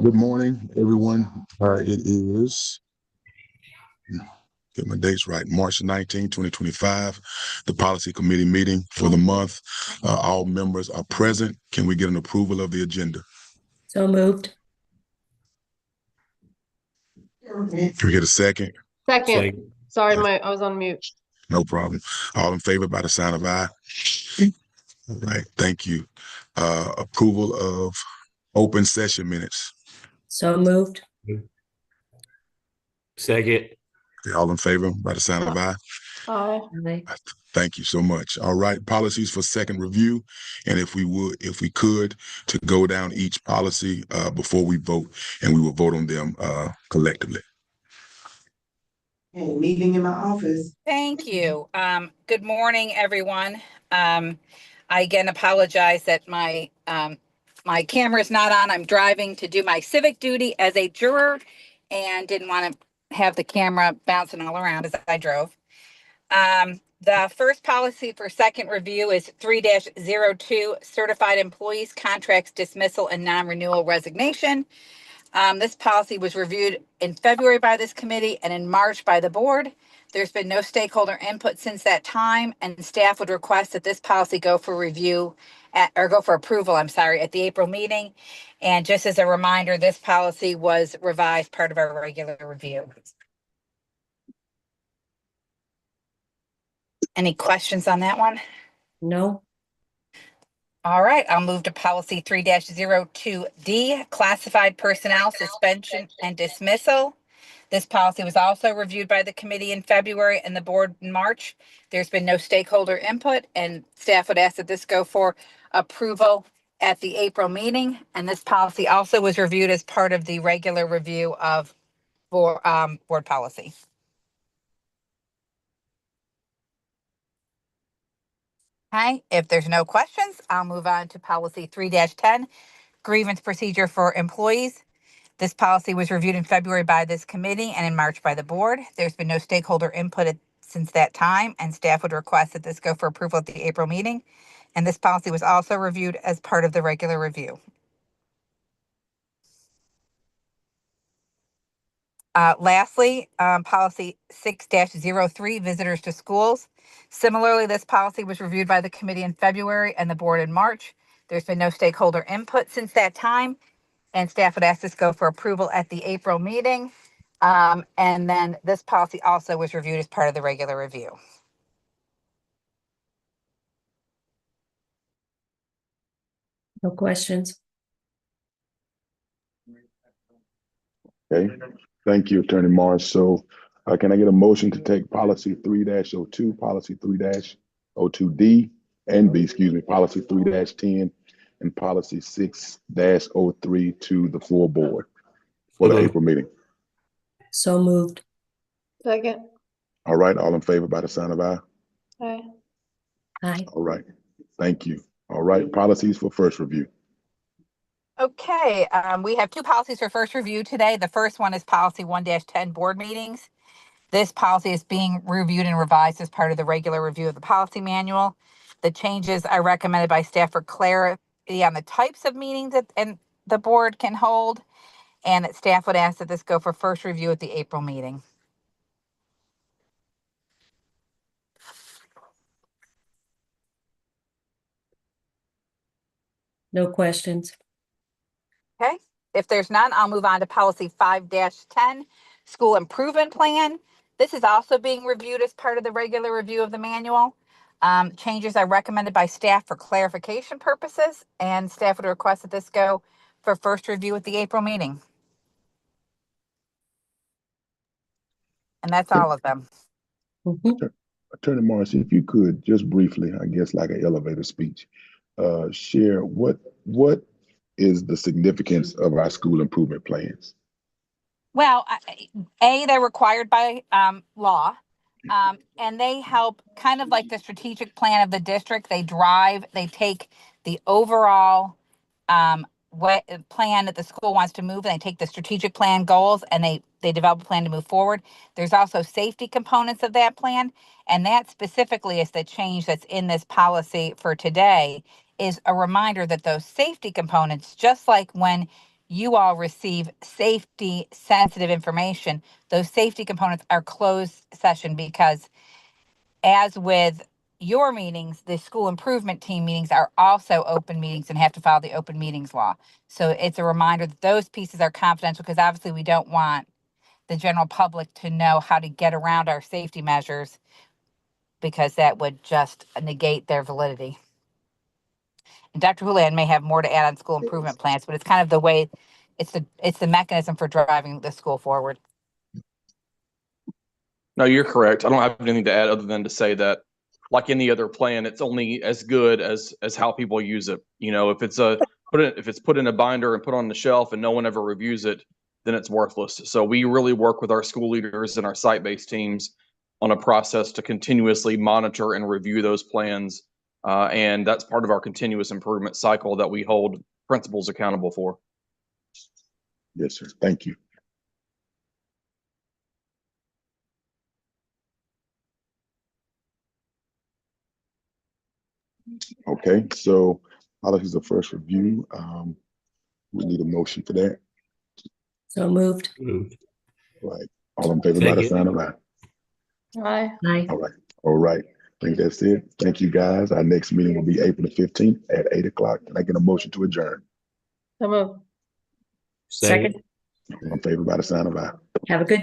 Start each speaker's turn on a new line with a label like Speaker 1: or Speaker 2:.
Speaker 1: Good morning, everyone. It is, get my dates right, March 19, 2025, the policy committee meeting for the month. All members are present. Can we get an approval of the agenda?
Speaker 2: So moved.
Speaker 1: Can we get a second?
Speaker 3: Second. Sorry, I was on mute.
Speaker 1: No problem. All in favor by the sign of aye. All right, thank you. Approval of open session minutes.
Speaker 2: So moved.
Speaker 4: Second.
Speaker 1: All in favor by the sign of aye.
Speaker 3: Aye.
Speaker 2: Aye.
Speaker 1: Thank you so much. All right, policies for second review. And if we could, to go down each policy before we vote, and we will vote on them collectively.
Speaker 5: And meeting in my office.
Speaker 6: Thank you. Good morning, everyone. I again apologize that my camera is not on. I'm driving to do my civic duty as a juror and didn't want to have the camera bouncing all around as I drove. The first policy for second review is 3-02, certified employees, contracts, dismissal, and non-renewal resignation. This policy was reviewed in February by this committee and in March by the board. There's been no stakeholder input since that time, and staff would request that this policy go for review go for approval, at the April meeting. And just as a reminder, this policy was revised part of our regular review. Any questions on that one?
Speaker 2: No.
Speaker 6: All right, I'll move to policy 3-02D, classified personnel suspension and dismissal. This policy was also reviewed by the committee in February and the board in March. There's been no stakeholder input, and staff would ask that this go for approval at the April meeting. And this policy also was reviewed as part of the regular review of board policy. Okay, if there's no questions, I'll move on to policy 3-10, grievance procedure for employees. This policy was reviewed in February by this committee and in March by the board. There's been no stakeholder input since that time, and staff would request that this go for approval at the April meeting. And this policy was also reviewed as part of the regular review. Lastly, policy 6-03, visitors to schools. Similarly, this policy was reviewed by the committee in February and the board in March. There's been no stakeholder input since that time, and staff would ask this go for approval at the April meeting. And then this policy also was reviewed as part of the regular review.
Speaker 2: No questions.
Speaker 1: Okay, thank you, Attorney Morris. So can I get a motion to take policy 3-02, policy 3-02D and B, policy 3-10 and policy 6-03 to the full board for the April meeting?
Speaker 2: So moved.
Speaker 3: Second.
Speaker 1: All right, all in favor by the sign of aye.
Speaker 3: Aye.
Speaker 2: Aye.
Speaker 1: All right, thank you. All right, policies for first review.
Speaker 6: Okay, we have two policies for first review today. The first one is policy 1-10, board meetings. This policy is being reviewed and revised as part of the regular review of the policy manual. The changes are recommended by staff for clarity on the types of meetings that the board can hold, and that staff would ask that this go for first review at the April meeting.
Speaker 2: No questions.
Speaker 6: Okay, if there's none, I'll move on to policy 5-10, school improvement plan. This is also being reviewed as part of the regular review of the manual. Changes are recommended by staff for clarification purposes, and staff would request that this go for first review at the April meeting. And that's all of them.
Speaker 2: Mhm.
Speaker 1: Attorney Morris, if you could just briefly, I guess like an elevator speech, share what is the significance of our school improvement plans?
Speaker 6: Well, they're required by law, and they help kind of like the strategic plan of the district. They take the overall plan that the school wants to move, and they take the strategic plan goals and they develop a plan to move forward. There's also safety components of that plan, and that specifically is the change that's in this policy for today, is a reminder that those safety components, just like when you all receive safety sensitive information, those safety components are closed session, because as with your meetings, the school improvement team meetings are also open meetings and have to follow the open meetings law. So it's a reminder that those pieces are confidential, because obviously we don't want the general public to know how to get around our safety measures, because that would just negate their validity. And Dr. Houlihan may have more to add on school improvement plans, but it's kind of the way, it's the mechanism for driving the school forward.
Speaker 4: No, you're correct. I don't have anything to add other than to say that, like any other plan, it's only as good as how people use it. You know, if it's put in a binder and put on the shelf and no one ever reviews it, then it's worthless. So we really work with our school leaders and our site-based teams on a process to continuously monitor and review those plans. And that's part of our continuous improvement cycle that we hold principals accountable for.
Speaker 1: Yes, sir. Thank you. Okay, so policies of first review. We need a motion for that.
Speaker 2: So moved.
Speaker 1: Right. All in favor, by the sign of aye.
Speaker 3: Aye.
Speaker 2: Aye.
Speaker 1: All right. All right. I think that's it. Thank you, guys. Our next meeting will be April the 15th at 8 o'clock. Can I get a motion to adjourn?
Speaker 3: So moved.
Speaker 2: Second.
Speaker 1: All in favor, by the sign of aye.
Speaker 2: Have a good day.